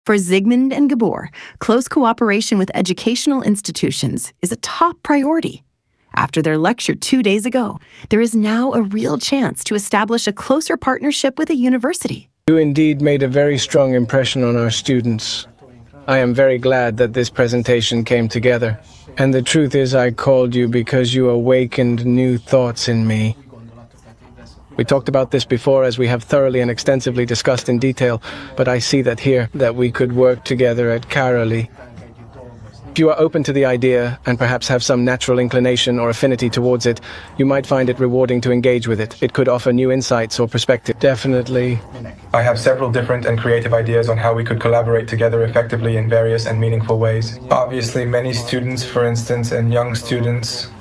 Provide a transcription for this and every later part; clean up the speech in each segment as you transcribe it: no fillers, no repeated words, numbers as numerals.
For Zsigmond and Gabor, close cooperation with educational institutions is a top priority. After their lecture 2 days ago, there is now a real chance to establish a closer partnership with a university. You indeed made a very strong impression on our students. I am very glad that this presentation came together. And the truth is, I called you because you awakened new thoughts in me. We talked about this before, as we have thoroughly and extensively discussed in detail, but I see that here, that we could work together at Carolee. If you are open to the idea, and perhaps have some natural inclination or affinity towards it, you might find it rewarding to engage with it. It could offer new insights or perspective. Definitely. I have several different and creative ideas on how we could collaborate together effectively in various and meaningful ways. Obviously, many students, for instance, and young students,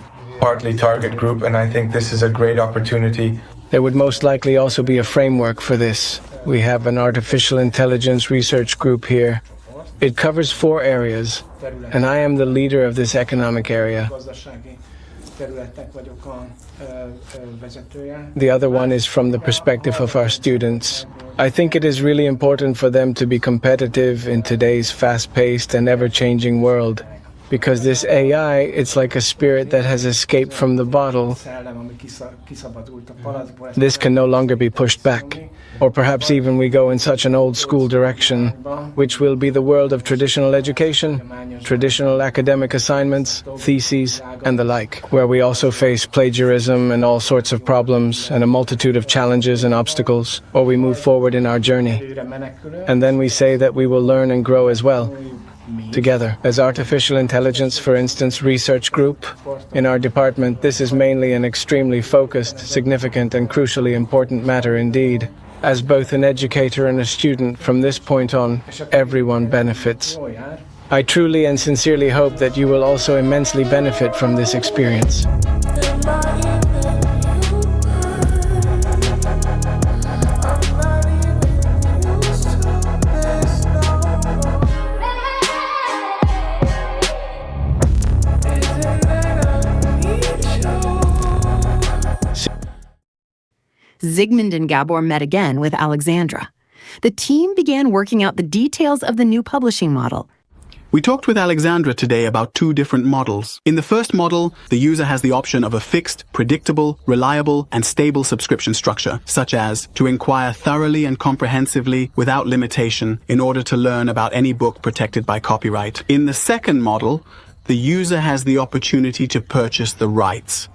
partly target group, and I think this is a great opportunity. There would most likely also be a framework for this. We have an artificial intelligence research group here. It covers 4 areas, and I am the leader of this economic area. The other one is from the perspective of our students. I think it is really important for them to be competitive in today's fast-paced and ever-changing world. Because this AI, it's like a spirit that has escaped from the bottle. This can no longer be pushed back. Or perhaps even we go in such an old-school direction, which will be the world of traditional education, traditional academic assignments, theses, and the like, where we also face plagiarism and all sorts of problems and a multitude of challenges and obstacles, or we move forward in our journey. And then we say that we will learn and grow as well. Together. As artificial intelligence, for instance, research group, in our department, this is mainly an extremely focused, significant, and crucially important matter indeed. As both an educator and a student, from this point on, everyone benefits. I truly and sincerely hope that you will also immensely benefit from this experience. Zsigmond and Gabor met again with Alexandra. The team began working out the details of the new publishing model. We talked with Alexandra today about 2 different models. In the first model, the user has the option of a fixed, predictable, reliable, and stable subscription structure, such as to inquire thoroughly and comprehensively without limitation in order to learn about any book protected by copyright. In the second model, the user has the opportunity to purchase the rights.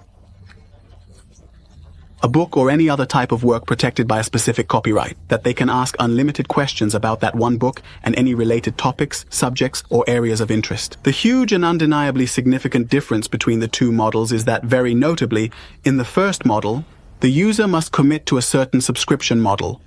A book or any other type of work protected by a specific copyright, that they can ask unlimited questions about that one book and any related topics, subjects, or areas of interest. The huge and undeniably significant difference between the 2 models is that, very notably, in the first model, the user must commit to a certain subscription model,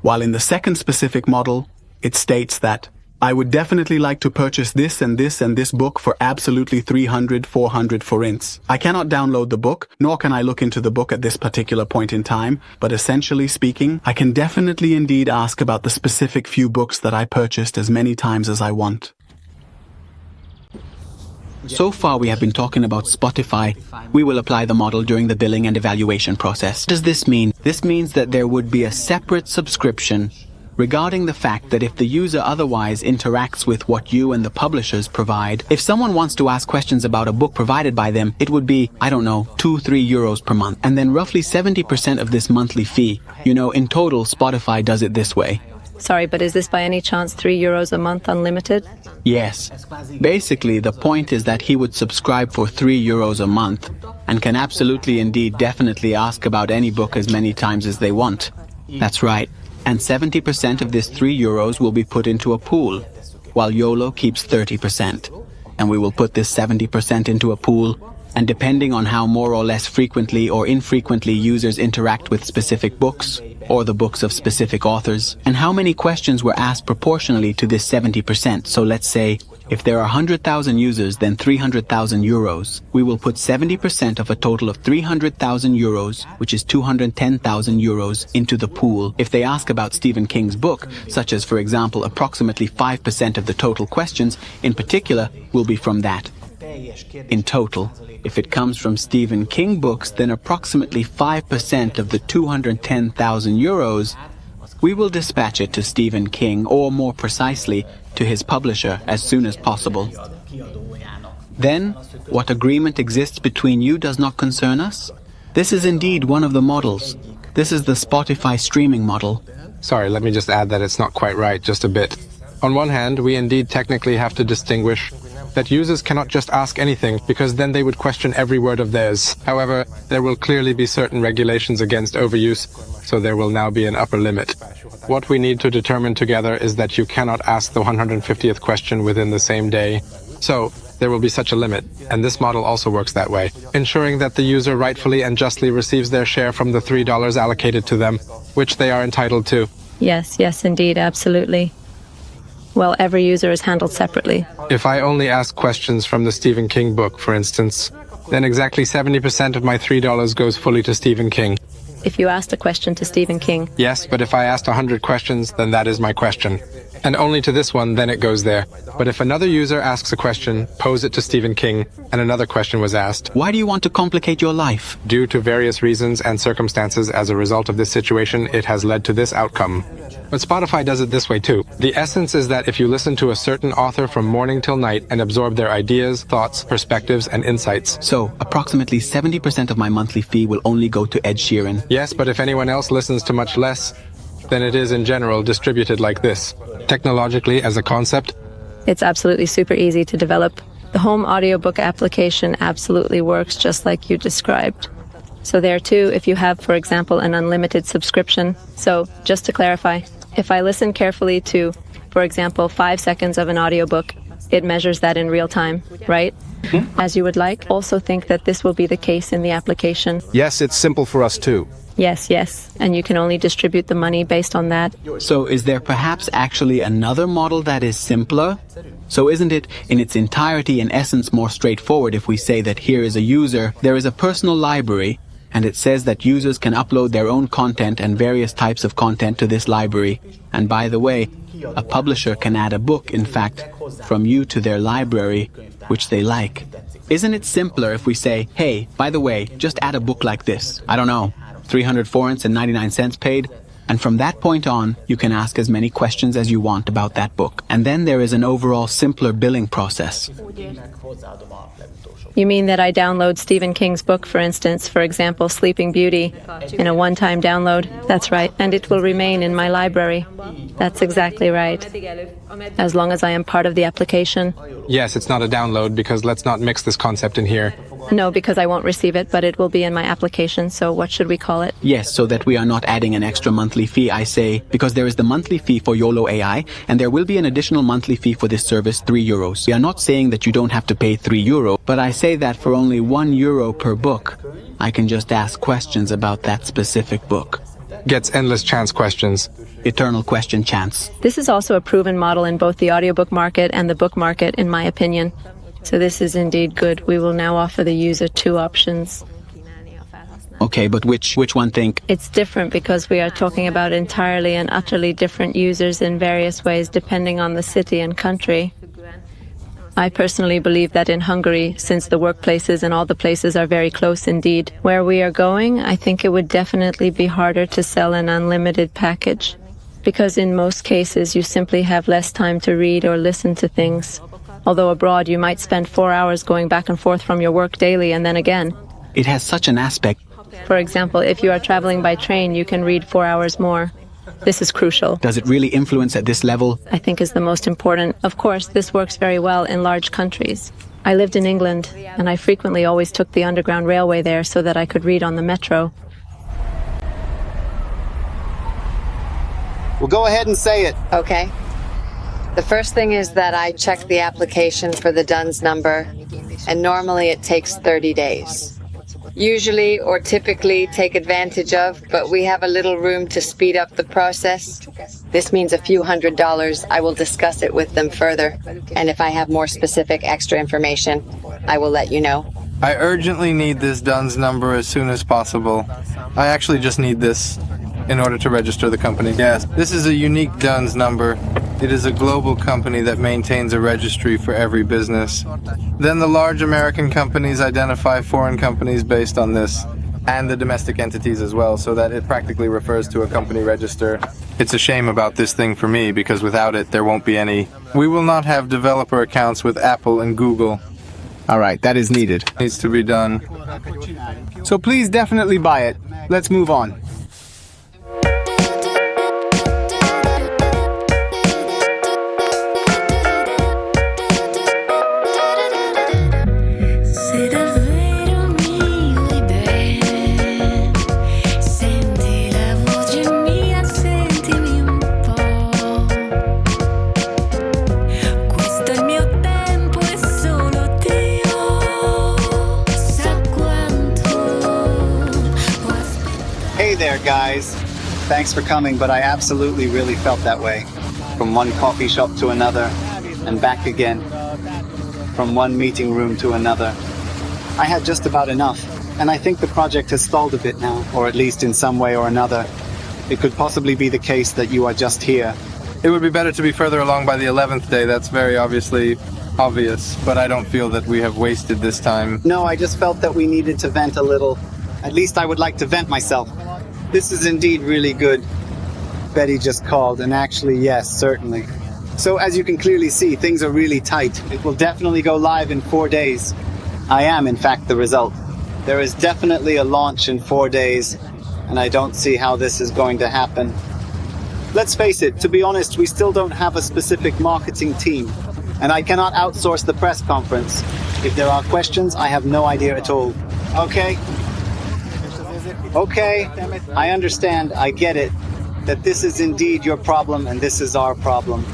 while in the second specific model, it states that I would definitely like to purchase this and this and this book for absolutely 300, 400 forints. I cannot download the book, nor can I look into the book at this particular point in time, but essentially speaking, I can definitely indeed ask about the specific few books that I purchased as many times as I want. So far we have been talking about Spotify. We will apply the model during the billing and evaluation process. What does this mean? This means that there would be a separate subscription regarding the fact that if the user otherwise interacts with what you and the publishers provide, if someone wants to ask questions about a book provided by them, it would be, I don't know, 2-3 euros per month. And then roughly 70% of this monthly fee. You know, in total, Spotify does it this way. Sorry, but is this by any chance 3 euros a month unlimited? Yes. Basically, the point is that he would subscribe for 3 euros a month and can absolutely indeed definitely ask about any book as many times as they want. That's right. And 70% of this 3 euros will be put into a pool, while YOLO keeps 30%. And we will put this 70% into a pool, and depending on how more or less frequently or infrequently users interact with specific books, or the books of specific authors, and how many questions were asked proportionally to this 70%. So let's say, if there are 100,000 users, then 300,000 euros. We will put 70% of a total of 300,000 euros, which is 210,000 euros, into the pool. If they ask about Stephen King's book, such as, for example, approximately 5% of the total questions, in particular, will be from that. In total, if it comes from Stephen King books, then approximately 5% of the 210,000 euros We will dispatch it to Stephen King, or more precisely, to his publisher as soon as possible. Then, what agreement exists between you does not concern us? This is indeed one of the models. This is the Spotify streaming model. Sorry, let me just add that it's not quite right, just a bit. On one hand, we indeed technically have to distinguish that users cannot just ask anything, because then they would question every word of theirs. However, there will clearly be certain regulations against overuse, so there will now be an upper limit. What we need to determine together is that you cannot ask the 150th question within the same day. So, there will be such a limit, and this model also works that way, ensuring that the user rightfully and justly receives their share from the $3 allocated to them, which they are entitled to. Yes, yes, indeed, absolutely. Well, every user is handled separately. If I only ask questions from the Stephen King book, for instance, then exactly 70% of my $3 goes fully to Stephen King. If you asked a question to Stephen King, Yes, but if I asked 100 questions, then that is my question. And only to this one, then it goes there. But if another user asks a question, pose it to Stephen King, and another question was asked, Why do you want to complicate your life? due to various reasons and circumstances as a result of this situation, it has led to this outcome. But Spotify does it this way too. The essence is that if you listen to a certain author from morning till night and absorb their ideas, thoughts, perspectives, and insights. So, approximately 70% of my monthly fee will only go to Ed Sheeran. Yes, but if anyone else listens to much less, then it is in general distributed like this. Technologically, as a concept, it's absolutely super easy to develop. The home audiobook application absolutely works just like you described. So there too, if you have, for example, an unlimited subscription. So, just to clarify, if I listen carefully to, for example, 5 seconds of an audiobook, it measures that in real time, right? As you would like. Also think that this will be the case in the application. Yes, it's simple for us too. Yes, yes. And you can only distribute the money based on that. So is there perhaps actually another model that is simpler? So isn't it in its entirety in essence more straightforward if we say that here is a user, there is a personal library, and it says that users can upload their own content and various types of content to this library. And by the way, a publisher can add a book, in fact, from you to their library, which they like. Isn't it simpler if we say, hey, by the way, just add a book like this? I don't know, 300 forints and 99 cents paid? And from that point on, you can ask as many questions as you want about that book. And then there is an overall simpler billing process. You mean that I download Stephen King's book, for instance, for example, Sleeping Beauty, in a one-time download? That's right, and it will remain in my library. That's exactly right. As long as I am part of the application. yes, it's not a download, because let's not mix this concept in here. No, because I won't receive it, but it will be in my application, so what should we call it? Yes, so that we are not adding an extra monthly fee, I say, because there is the monthly fee for YoloAI, and there will be an additional monthly fee for this service, €3. We are not saying that you don't have to pay €3, but I say that for only €1 per book, I can just ask questions about that specific book. Gets endless chance questions. Eternal question chance. This is also a proven model in both the audiobook market and the book market, in my opinion. So this is indeed good. We will now offer the user 2 options. Okay, but which one think? It's different because we are talking about entirely and utterly different users in various ways depending on the city and country. I personally believe that in Hungary, since the workplaces and all the places are very close indeed, where we are going, I think it would definitely be harder to sell an unlimited package. Because in most cases, you simply have less time to read or listen to things. Although abroad, you might spend 4 hours going back and forth from your work daily and then again. It has such an aspect. For example, if you are traveling by train, you can read 4 hours more. This is crucial. Does it really influence at this level? I think is the most important. Of course, this works very well in large countries. I lived in England, and I frequently always took the underground railway there so that I could read on the metro. Well, go ahead and say it. Okay. The first thing is that I check the application for the DUNS number, and normally it takes 30 days. Usually or typically take advantage of, but we have a little room to speed up the process. This means a few $100. I will discuss it with them further, and if I have more specific extra information, I will let you know. I urgently need this DUNS number as soon as possible. I actually just need this in order to register the company. Yes, this is a unique DUNS number. It is a global company that maintains a registry for every business. Then the large American companies identify foreign companies based on this, and the domestic entities as well, so that it practically refers to a company register. It's a shame about this thing for me, because without it, there won't be any. We will not have developer accounts with Apple and Google. All right, that is needed. Needs to be done. So please definitely buy it. Let's move on. Hey there, guys. Thanks for coming, but I absolutely really felt that way. From one coffee shop to another, and back again. From one meeting room to another. I had just about enough, and I think the project has stalled a bit now, or at least in some way or another. It could possibly be the case that you are just here. It would be better to be further along by the 11th day, that's very obvious, but I don't feel that we have wasted this time. No, I just felt that we needed to vent a little. At least I would like to vent myself. This is indeed really good. Betty just called, and actually, yes, certainly. So as you can clearly see, things are really tight. It will definitely go live in 4 days. I am, in fact, the result. There is definitely a launch in 4 days, and I don't see how this is going to happen. Let's face it, to be honest, we still don't have a specific marketing team, and I cannot outsource the press conference. If there are questions, I have no idea at all. Okay, I understand, I get it, that this is indeed your problem and this is our problem.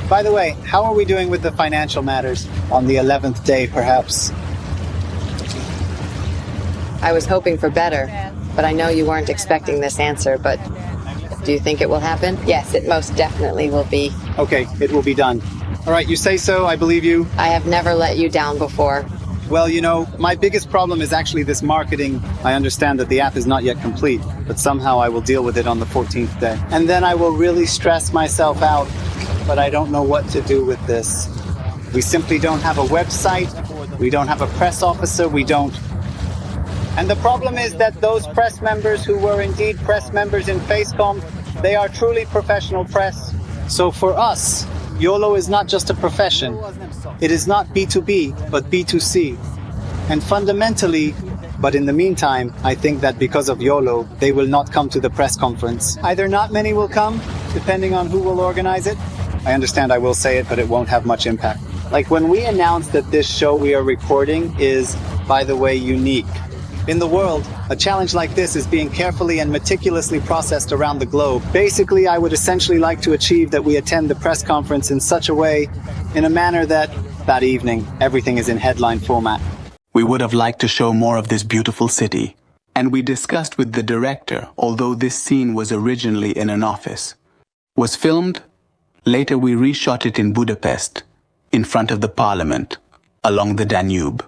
By the way, how are we doing with the financial matters? On the 11th day, perhaps? I was hoping for better, but I know you weren't expecting this answer, but do you think it will happen? Yes, it most definitely will be. Okay, it will be done. All right, you say so, I believe you. I have never let you down before. Well, you know, my biggest problem is actually this marketing. I understand that the app is not yet complete, but somehow I will deal with it on the 14th day. And then I will really stress myself out, but I don't know what to do with this. We simply don't have a website, we don't have a press officer, we don't. And the problem is that those press members who were indeed press members in Facecom, they are truly professional press. So for us, YOLO is not just a profession. It is not B2B, but B2C. And fundamentally, but in the meantime, I think that because of YOLO, they will not come to the press conference. Either not many will come, depending on who will organize it. I understand I will say it, but it won't have much impact. Like when we announced that this show we are recording is, by the way, unique. In the world, a challenge like this is being carefully and meticulously processed around the globe. Basically, I would essentially like to achieve that we attend the press conference in such a way, in a manner that evening, everything is in headline format. We would have liked to show more of this beautiful city. And we discussed with the director, although this scene was originally in an office. Was filmed, later we reshot it in Budapest, in front of the parliament, along the Danube.